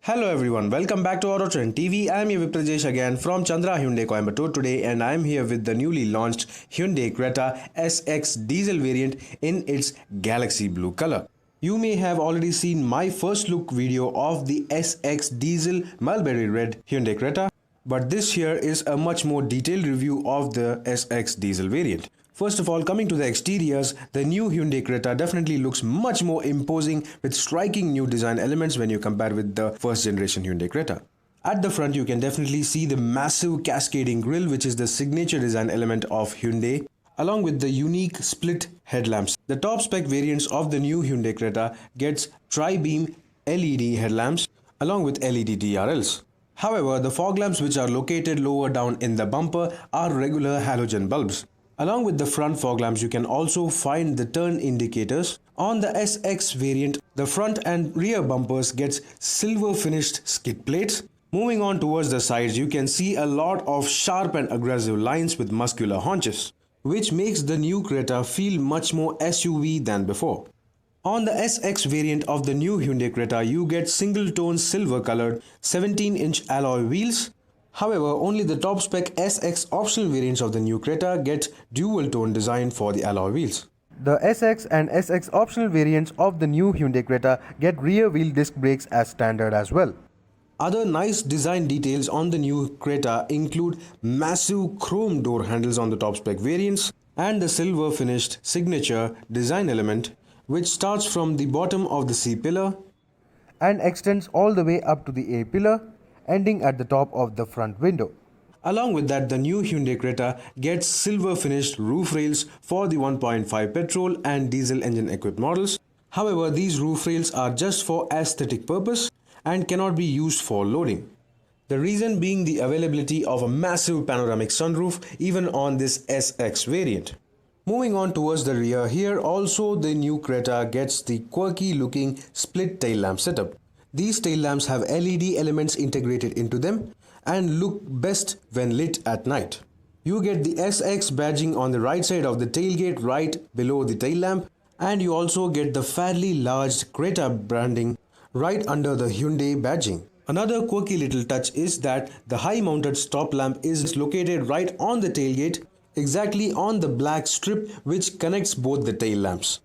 Hello everyone, welcome back to Auto Trend TV. I am your Viprajesh again from Chandra Hyundai Coimbatore today, and I am here with the newly launched Hyundai Creta SX diesel variant in its galaxy blue color. You may have already seen my first look video of the SX diesel mulberry red Hyundai Creta, but this here is a much more detailed review of the SX diesel variant. First of all, coming to the exteriors, the new Hyundai Creta definitely looks much more imposing with striking new design elements when you compare with the first generation Hyundai Creta. At the front, you can definitely see the massive cascading grille, which is the signature design element of Hyundai, along with the unique split headlamps. The top spec variants of the new Hyundai Creta gets tri-beam LED headlamps along with LED DRLs. However, the fog lamps which are located lower down in the bumper are regular halogen bulbs. Along with the front fog lamps, you can also find the turn indicators. On the SX variant, the front and rear bumpers gets silver finished skid plates. Moving on towards the sides, you can see a lot of sharp and aggressive lines with muscular haunches, which makes the new Creta feel much more SUV than before. On the SX variant of the new Hyundai Creta, you get single-tone silver-colored 17-inch alloy wheels. However, only the top spec SX optional variants of the new Creta get dual-tone design for the alloy wheels. The SX and SX optional variants of the new Hyundai Creta get rear wheel disc brakes as standard as well. Other nice design details on the new Creta include massive chrome door handles on the top spec variants and the silver finished signature design element, which starts from the bottom of the C pillar and extends all the way up to the A pillar, ending at the top of the front window. Along with that, the new Hyundai Creta gets silver finished roof rails for the 1.5 petrol and diesel engine equipped models. However, these roof rails are just for aesthetic purpose and cannot be used for loading. The reason being the availability of a massive panoramic sunroof even on this SX variant. Moving on towards the rear, here also the new Creta gets the quirky looking split tail lamp setup. These tail lamps have LED elements integrated into them and look best when lit at night. You get the SX badging on the right side of the tailgate right below the tail lamp, and you also get the fairly large Creta branding right under the Hyundai badging. Another quirky little touch is that the high mounted stop lamp is located right on the tailgate, exactly on the black strip which connects both the tail lamps.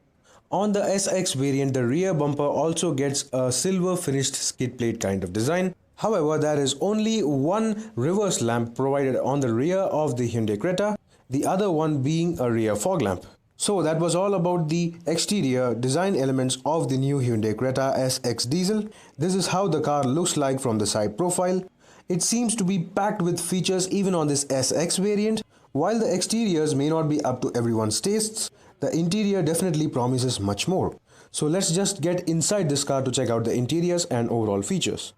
On the SX variant, the rear bumper also gets a silver finished skid plate kind of design. However, there is only one reverse lamp provided on the rear of the Hyundai Creta, the other one being a rear fog lamp. So that was all about the exterior design elements of the new Hyundai Creta SX diesel. This is how the car looks like from the side profile. It seems to be packed with features even on this SX variant. While the exteriors may not be up to everyone's tastes, the interior definitely promises much more. So let's just get inside this car to check out the interiors and overall features.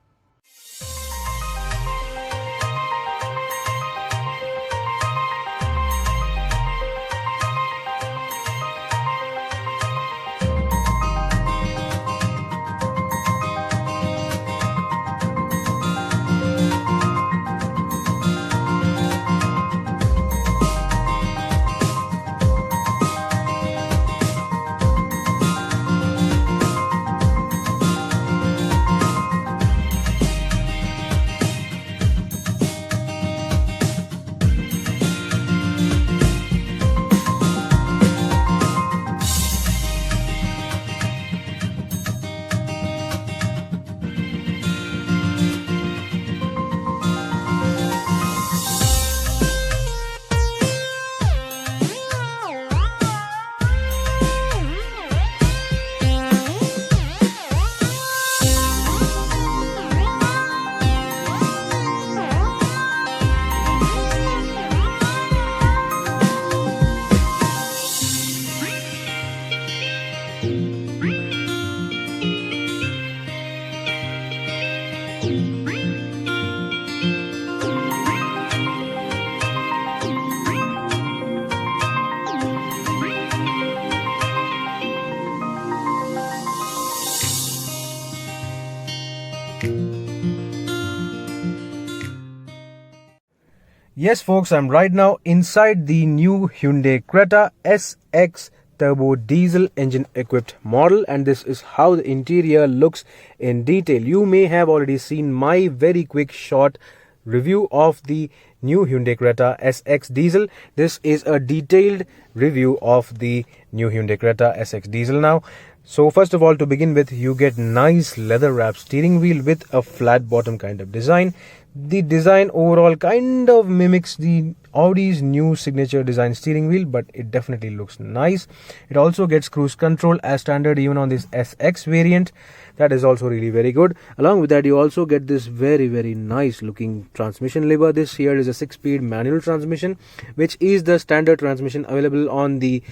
Yes folks, I'm right now inside the new Hyundai Creta SX turbo diesel engine equipped model, and this is how the interior looks in detail. You may have already seen my very quick short review of the new Hyundai Creta SX diesel. This is a detailed review of the new Hyundai Creta SX diesel now. So first of all, to begin with, you get nice leather wrapped steering wheel with a flat bottom kind of design. The design overall kind of mimics the Audi's new signature design steering wheel, but it definitely looks nice. It also gets cruise control as standard even on this SX variant. That is also really very good. Along with that, you also get this very nice looking transmission lever. This here is a 6-speed manual transmission, which is the standard transmission available on the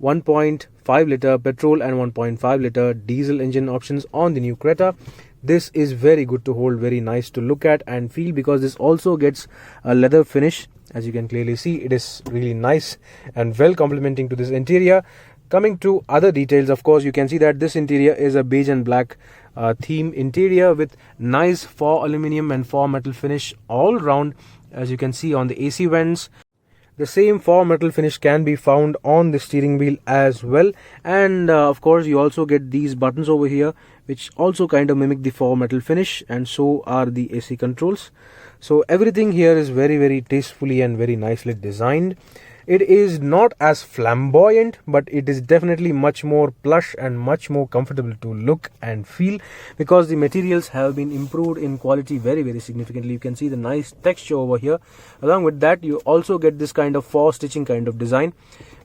1.5 liter petrol and 1.5 liter diesel engine options on the new Creta. This is very good to hold, very nice to look at and feel, because this also gets a leather finish. As you can clearly see, it is really nice and well complementing to this interior. Coming to other details, of course, you can see that this interior is a beige and black theme interior with nice faux aluminum and faux metal finish all round. As you can see on the AC vents, the same faux metal finish can be found on the steering wheel as well. And of course, you also get these buttons over here, which also kind of mimic the faux metal finish, and so are the AC controls. So everything here is very tastefully and very nicely designed. It is not as flamboyant, but it is definitely much more plush and much more comfortable to look and feel, because the materials have been improved in quality very significantly. You can see the nice texture over here. Along with that, you also get this kind of faux stitching kind of design,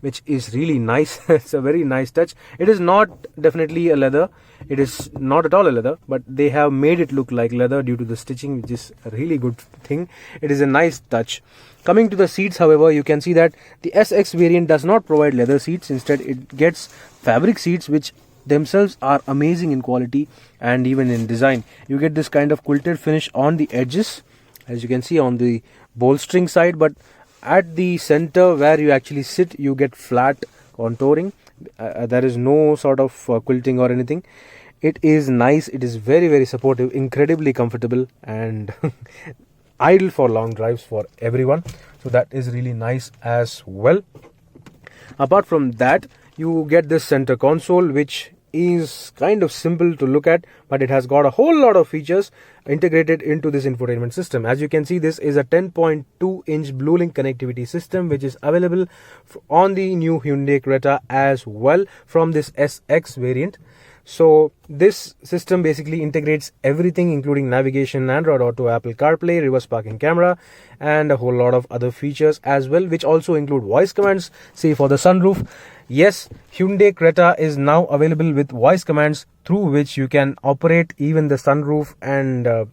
which is really nice. It's a very nice touch. It is not definitely a leather. It is not at all a leather, but they have made it look like leather due to the stitching, which is a really good thing. It is a nice touch. Coming to the seats, however, you can see that the SX variant does not provide leather seats. Instead, it gets fabric seats, which themselves are amazing in quality and even in design. You get this kind of quilted finish on the edges, as you can see on the bolstering side, but at the center where you actually sit, you get flat contouring. There is no sort of quilting or anything. It is nice. It is very supportive, incredibly comfortable, and ideal for long drives for everyone. So that is really nice as well. Apart from that, you get this center console, which is kind of simple to look at, but it has got a whole lot of features integrated into this infotainment system. As you can see, this is a 10.2-inch Bluelink connectivity system, which is available on the new Hyundai Creta as well from this SX variant. So this system basically integrates everything, including navigation, Android Auto, Apple CarPlay, reverse parking camera, and a whole lot of other features as well, which also include voice commands. Say for the sunroof, yes, Hyundai Creta is now available with voice commands through which you can operate even the sunroof and a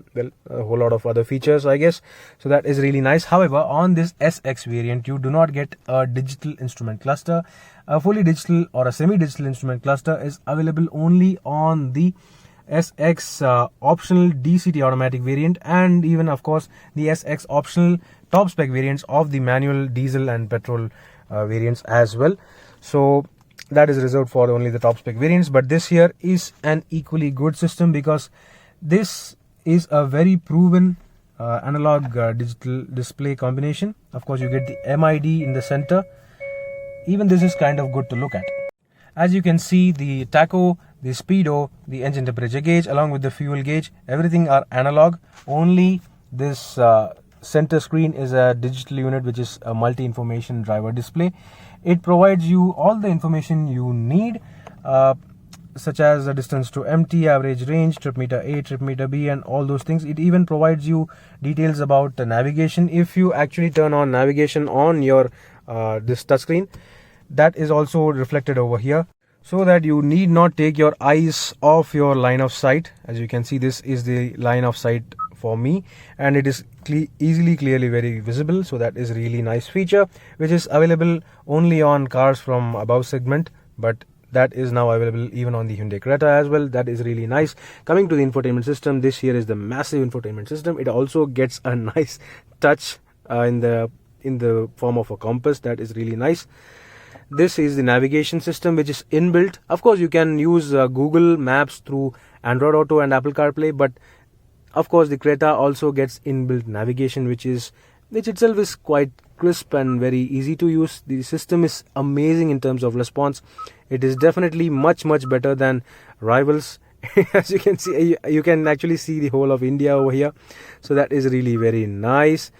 whole lot of other features, I guess. So that is really nice. However, on this SX variant, you do not get a digital instrument cluster. A fully digital or a semi-digital instrument cluster is available only on the SX optional DCT automatic variant, and even of course the SX optional top spec variants of the manual diesel and petrol variants as well. So that is reserved for only the top spec variants, but this here is an equally good system, because this is a very proven analog digital display combination. Of course, you get the MID in the center. Even this is kind of good to look at. As you can see, the tacho, the speedo, the engine temperature gauge along with the fuel gauge, everything are analog. Only this center screen is a digital unit, which is a multi-information driver display. It provides you all the information you need, such as the distance to empty, average range, trip meter A, trip meter B, and all those things. It even provides you details about the navigation. If you actually turn on navigation on your this touchscreen, that is also reflected over here, so that you need not take your eyes off your line of sight. As you can see, this is the line of sight for me, and it is clearly very visible. So that is really nice feature, which is available only on cars from above segment, but that is now available even on the Hyundai Creta as well. That is really nice. Coming to the infotainment system, this here is the massive infotainment system. It also gets a nice touch in the form of a compass. That is really nice. This is the navigation system, which is inbuilt. Of course, you can use Google Maps through Android Auto and Apple CarPlay, but of course the Creta also gets inbuilt navigation, which itself is quite crisp and very easy to use. The system is amazing in terms of response. It is definitely much better than rivals. As you can see, you can actually see the whole of India over here, so that is really very nice.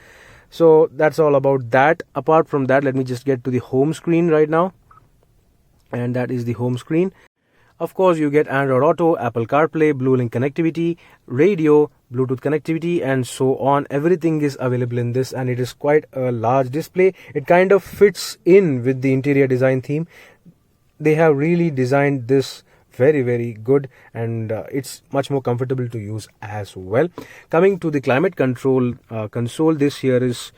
So that's all about that. Apart from that, let me just get to the home screen right now, and that is the home screen. Of course, you get Android Auto, Apple CarPlay, Bluelink connectivity, radio, Bluetooth connectivity, and so on. Everything is available in this, and it is quite a large display. It kind of fits in with the interior design theme. They have really designed this very good, and it's much more comfortable to use as well. Coming to the climate control console, this here is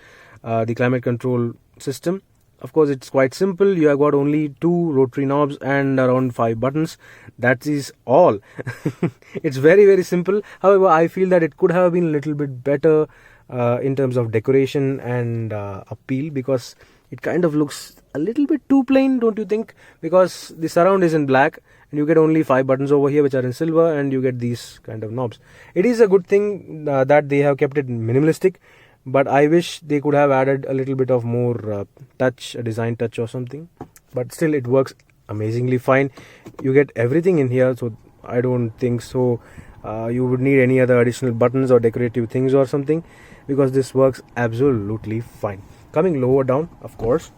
the climate control system. Of course, it's quite simple. You have got only 2 rotary knobs and around 5 buttons. That is all. It's very simple. However, I feel that it could have been a little bit better in terms of decoration and appeal, because it kind of looks a little bit too plain, don't you think? Because the surround is in black, and you get only 5 buttons over here which are in silver, and you get these kind of knobs. It is a good thing that they have kept it minimalistic, but I wish they could have added a little bit of more touch, a design touch or something. But still, it works amazingly fine. You get everything in here, so I don't think so you would need any other additional buttons or decorative things or something, because this works absolutely fine. Coming lower down, of course,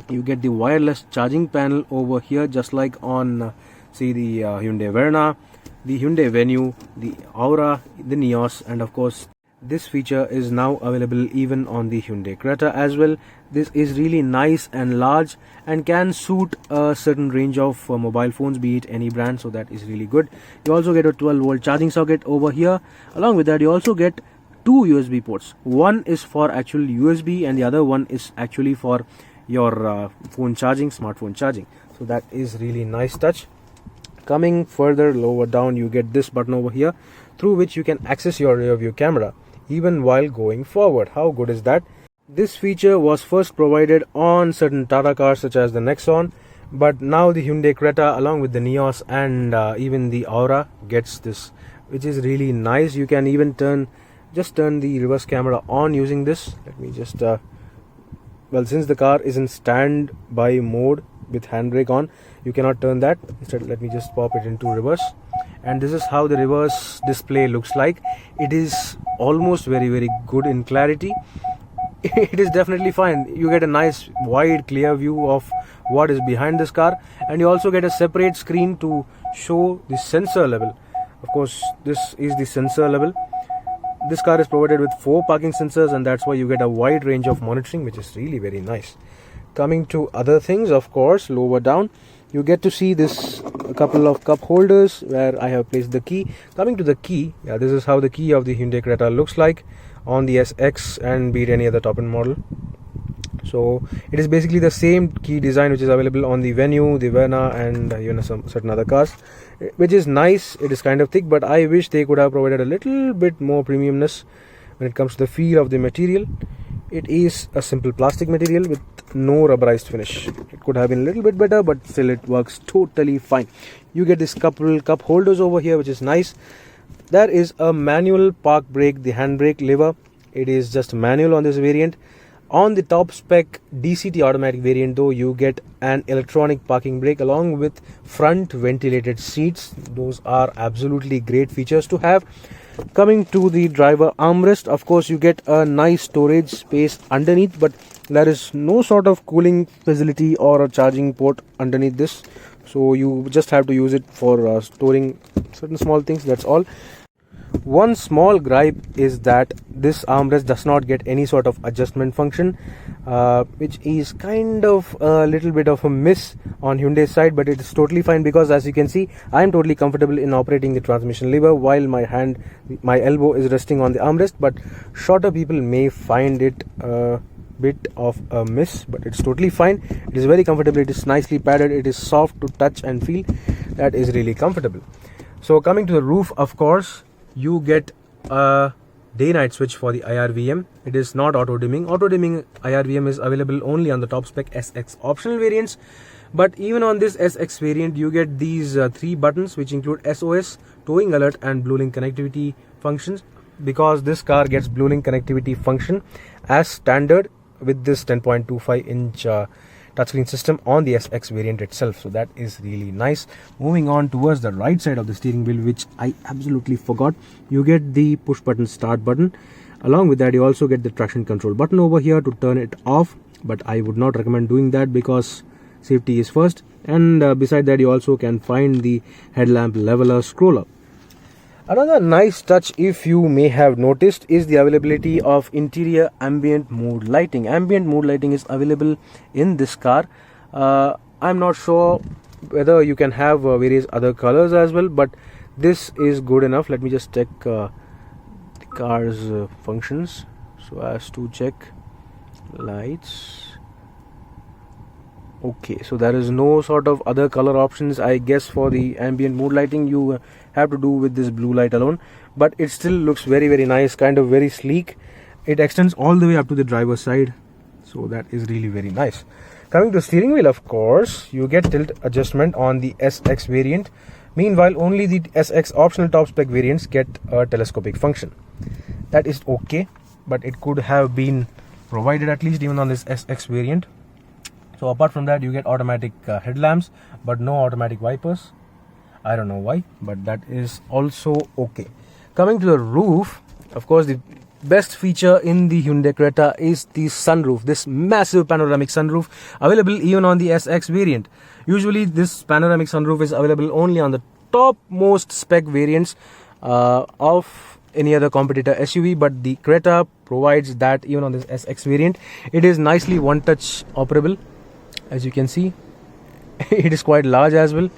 you get the wireless charging panel over here, just like on see the Hyundai Verna, the Hyundai Venue, the Aura, the Nios, and of course this feature is now available even on the Hyundai Creta as well. This is really nice and large and can suit a certain range of mobile phones, be it any brand, so that is really good. You also get a 12-volt charging socket over here. Along with that, you also get 2 USB ports. One is for actual USB, and the other one is actually for your phone charging, smartphone charging. So that is really nice touch. Coming further lower down, you get this button over here, through which you can access your rear view camera even while going forward. How good is that? This feature was first provided on certain Tata cars such as the Nexon, but now the Hyundai Creta along with the Nios and even the Aura gets this, which is really nice. You can even turn the reverse camera on using this. Let me just well, since the car is in standby mode with handbrake on, you cannot turn that. Instead, let me just pop it into reverse, and this is how the reverse display looks like. It is almost very good in clarity. It is definitely fine. You get a nice wide clear view of what is behind this car, and you also get a separate screen to show the sensor level. Of course, this is the sensor level. This car is provided with 4 parking sensors, and that's why you get a wide range of monitoring, which is really very nice. Coming to other things, of course, lower down, you get to see this a couple of cup holders where I have placed the key. Coming to the key, this is how the key of the Hyundai Creta looks like on the SX and be it any other top-end model. So it is basically the same key design which is available on the Venue, the Verna, and some certain other cars, which is nice. It is kind of thick, but I wish they could have provided a little bit more premiumness when it comes to the feel of the material. It is a simple plastic material with no rubberized finish. It could have been a little bit better, but still it works totally fine. You get this couple cup holders over here, which is nice. There is a manual park brake, the handbrake lever. It is just manual on this variant. On the top spec DCT automatic variant though, you get an electronic parking brake along with front ventilated seats. Those are absolutely great features to have. Coming to the driver armrest, of course you get a nice storage space underneath, but there is no sort of cooling facility or a charging port underneath this, so you just have to use it for storing certain small things, that's all. One small gripe is that this armrest does not get any sort of adjustment function, which is kind of a little bit of a miss on Hyundai's side, but it is totally fine because as you can see, I am totally comfortable in operating the transmission lever while my elbow is resting on the armrest, but shorter people may find it a bit of a miss, but it's totally fine. It is very comfortable, it is nicely padded, it is soft to touch and feel. That is really comfortable. So coming to the roof, of course, you get a day-night switch for the IRVM. It is not auto-dimming. Auto-dimming IRVM is available only on the top-spec SX optional variants. But even on this SX variant, you get these 3 buttons which include SOS, towing alert and Bluelink connectivity functions. Because this car gets Bluelink connectivity function as standard with this 10.25 inch touchscreen system on the SX variant itself. So that is really nice. Moving on towards the right side of the steering wheel, which I absolutely forgot, you get the push button start button. Along with that, you also get the traction control button over here to turn it off, but I would not recommend doing that because safety is first. And beside that, you also can find the headlamp leveler scroller. Another nice touch, if you may have noticed, is the availability of interior ambient mood lighting. Ambient mood lighting is available in this car. I'm not sure whether you can have various other colors as well, but this is good enough. Let me just check the car's functions so as to check lights. Okay, so there is no sort of other color options, I guess. For the ambient mood lighting, you have to do with this blue light alone, but it still looks very nice, kind of very sleek. It extends all the way up to the driver's side, so that is really very nice. Coming to steering wheel, of course, you get tilt adjustment on the SX variant. Meanwhile, only the SX optional top spec variants get a telescopic function. That is okay, but it could have been provided at least even on this SX variant. So apart from that, you get automatic headlamps, but no automatic wipers. I don't know why, but that is also okay. Coming to the roof, of course, the best feature in the Hyundai Creta is the sunroof. This massive panoramic sunroof, available even on the SX variant. Usually this panoramic sunroof is available only on the topmost spec variants of any other competitor SUV, but the Creta provides that even on this SX variant. It is nicely one-touch operable. As you can see, it is quite large as well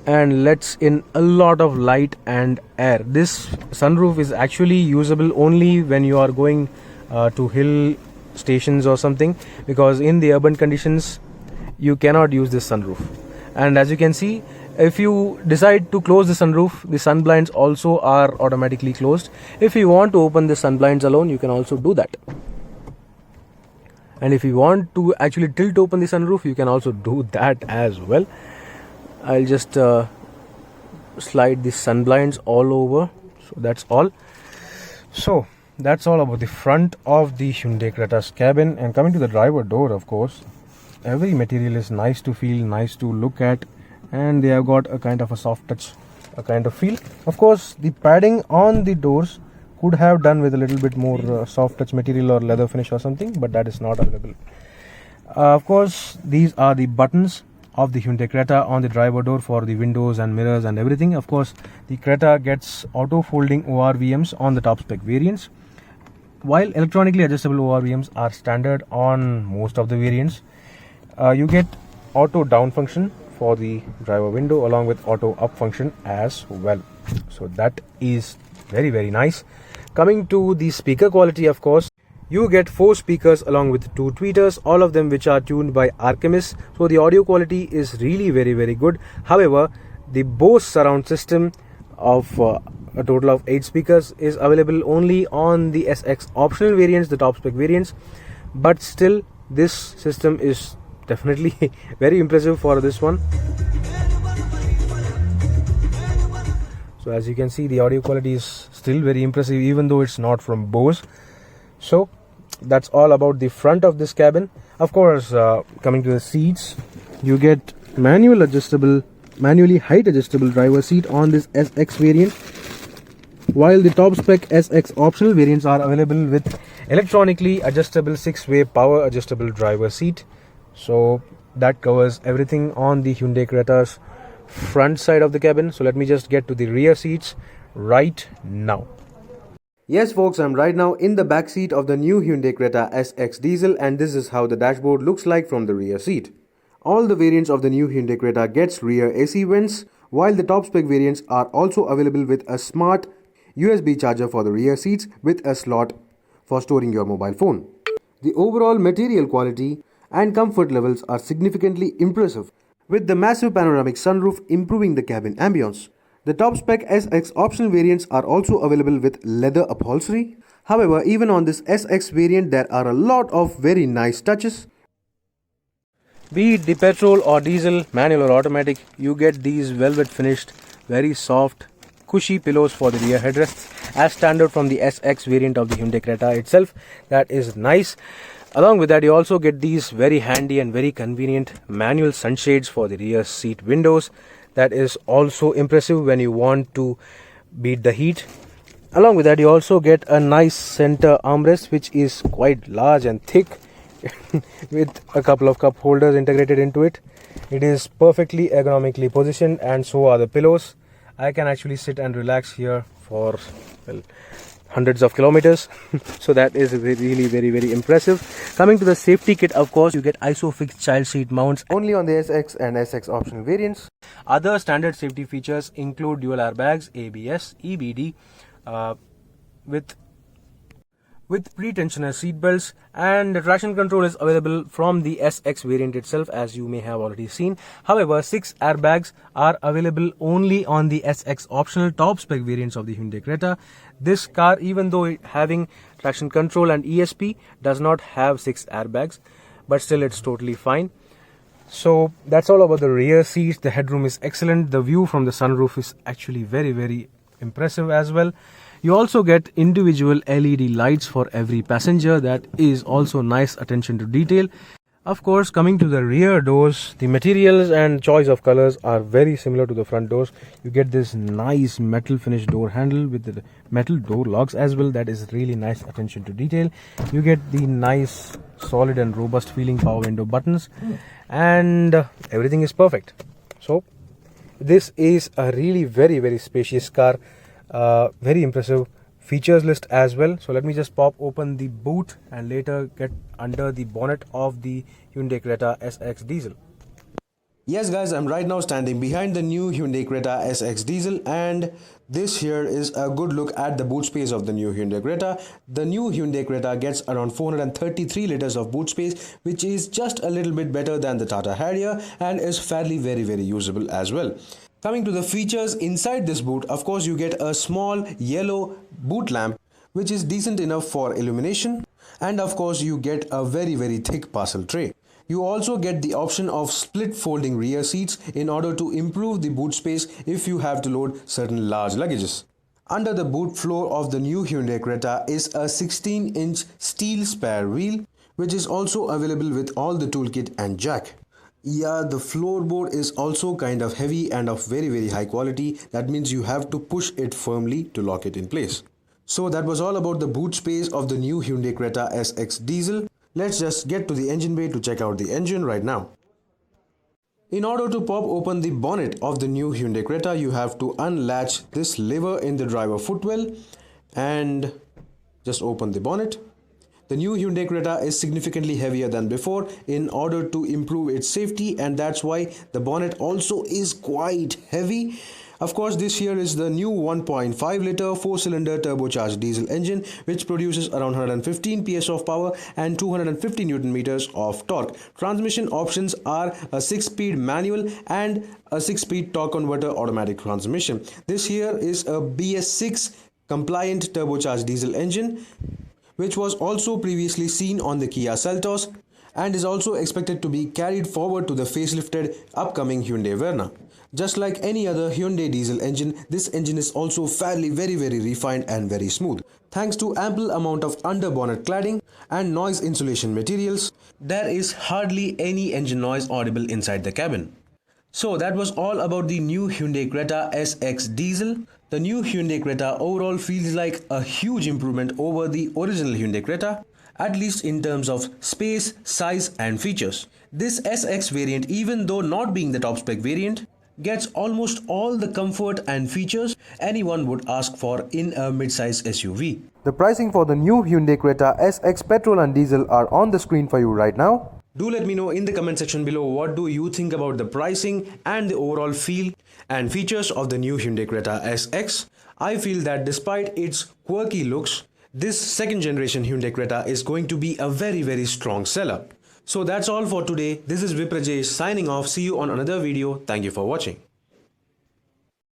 and lets in a lot of light and air. This sunroof is actually usable only when you are going to hill stations or something, because in the urban conditions you cannot use this sunroof. And as you can see, if you decide to close the sunroof, the sun blinds also are automatically closed. If you want to open the sun blinds alone, you can also do that. And if you want to actually tilt open the sunroof, you can also do that as well. I'll just slide the sun blinds all over. So that's all. So that's all about the front of the Hyundai Creta's cabin. And coming to the driver door, of course, every material is nice to feel, nice to look at, and they have got a kind of a soft touch, a kind of feel. Of course, the padding on the doors could have done with a little bit more soft touch material or leather finish or something, but that is not available. Of course, these are the buttons of the Hyundai Creta on the driver door for the windows and mirrors and everything. Of course, the Creta gets auto folding ORVMs on the top spec variants, while electronically adjustable ORVMs are standard on most of the variants. You get auto down function for the driver window along with auto up function as well. So that is very nice. Coming to the speaker quality, of course, you get 4 speakers along with 2 tweeters, all of them which are tuned by Archimedes. So the audio quality is really very good. However, the Bose surround system of a total of 8 speakers is available only on the SX optional variants, the top spec variants. But still, this system is definitely very impressive for this one. So as you can see, the audio quality is still very impressive, even though it's not from Bose. So that's all about the front of this cabin. Of course, coming to the seats, you get manually height adjustable driver seat on this SX variant, while the top spec SX optional variants are available with electronically adjustable 6-way power adjustable driver seat. So that covers everything on the Hyundai Creta's front side of the cabin. So let me just get to the rear seats right now. Yes folks, I'm right now in the back seat of the new Hyundai Creta SX Diesel, and this is how the dashboard looks like from the rear seat. All the variants of the new Hyundai Creta gets rear AC vents, while the top spec variants are also available with a smart USB charger for the rear seats with a slot for storing your mobile phone. The overall material quality and comfort levels are significantly impressive, with the massive panoramic sunroof improving the cabin ambience. The top spec SX optional variants are also available with leather upholstery. However, even on this SX variant, there are a lot of very nice touches. Be it the petrol or diesel, manual or automatic, you get these velvet finished, very soft cushy pillows for the rear headrests as standard from the SX variant of the Hyundai Creta itself. That is nice. Along with that, you also get these very handy and very convenient manual sunshades for the rear seat windows. That is also impressive when you want to beat the heat. Along with that, you also get a nice center armrest, which is quite large and thick with a couple of cup holders integrated into it. It is perfectly ergonomically positioned, and so are the pillows. I can actually sit and relax here for, well, hundreds of kilometers. So that is really very impressive. Coming to the safety kit, of course, you get ISOFIX child seat mounts only on the SX and SX optional variants. Other standard safety features include dual airbags, ABS, EBD, with pre-tensioner seat belts, and the traction control is available from the SX variant itself, as you may have already seen. However, 6 airbags are available only on the SX optional top spec variants of the Hyundai Creta. This car, even though having traction control and ESP, does not have 6 airbags, but still it's totally fine. So that's all about the rear seats. The headroom is excellent. The view from the sunroof is actually very impressive as well. You also get individual LED lights for every passenger. That is also nice attention to detail. Of course, coming to the rear doors, the materials and choice of colors are very similar to the front doors. You get this nice metal finish door handle with the metal door locks as well. That is really nice attention to detail. You get the nice solid and robust feeling power window buttons, and everything is perfect. So this is a really very spacious car. Very impressive features list as well. So let me just pop open the boot and later get under the bonnet of the Hyundai Creta SX diesel. Yes guys, I'm right now standing behind the new Hyundai Creta SX diesel, and this here is a good look at the boot space of the new Hyundai Creta. The new Hyundai Creta gets around 433 liters of boot space, which is just a little bit better than the Tata Harrier and is fairly very usable as well. Coming to the features inside this boot, of course you get a small yellow boot lamp which is decent enough for illumination, and of course you get a very thick parcel tray. You also get the option of split folding rear seats in order to improve the boot space if you have to load certain large luggages. Under the boot floor of the new Hyundai Creta is a 16-inch steel spare wheel, which is also available with all the toolkit and jack. Yeah, the floorboard is also kind of heavy and of very high quality. That means you have to push it firmly to lock it in place. So that was all about the boot space of the new Hyundai Creta SX diesel. Let's just get to the engine bay to check out the engine right now. In order to pop open the bonnet of the new Hyundai Creta, you have to unlatch this lever in the driver footwell and just open the bonnet. The new Hyundai Creta is significantly heavier than before in order to improve its safety, and that's why the bonnet also is quite heavy. Of course, this here is the new 1.5 liter 4-cylinder turbocharged diesel engine, which produces around 115 PS of power and 250 Newton meters of torque. Transmission options are a 6-speed manual and a 6-speed torque converter automatic transmission. This here is a BS6 compliant turbocharged diesel engine, which was also previously seen on the Kia Seltos and is also expected to be carried forward to the facelifted upcoming Hyundai Verna. Just like any other Hyundai diesel engine, this engine is also fairly very refined and very smooth. Thanks to ample amount of under bonnet cladding and noise insulation materials, there is hardly any engine noise audible inside the cabin. So that was all about the new Hyundai Creta SX diesel. The new Hyundai Creta overall feels like a huge improvement over the original Hyundai Creta, at least in terms of space, size and features. This SX variant, even though not being the top spec variant, gets almost all the comfort and features anyone would ask for in a mid-size SUV. The pricing for the new Hyundai Creta SX petrol and diesel are on the screen for you right now. Do let me know in the comment section below what do you think about the pricing and the overall feel and features of the new Hyundai Creta SX. I feel that despite its quirky looks, this second generation Hyundai Creta is going to be a very strong seller. So that's all for today. This is Viprajesh signing off. See you on another video. Thank you for watching.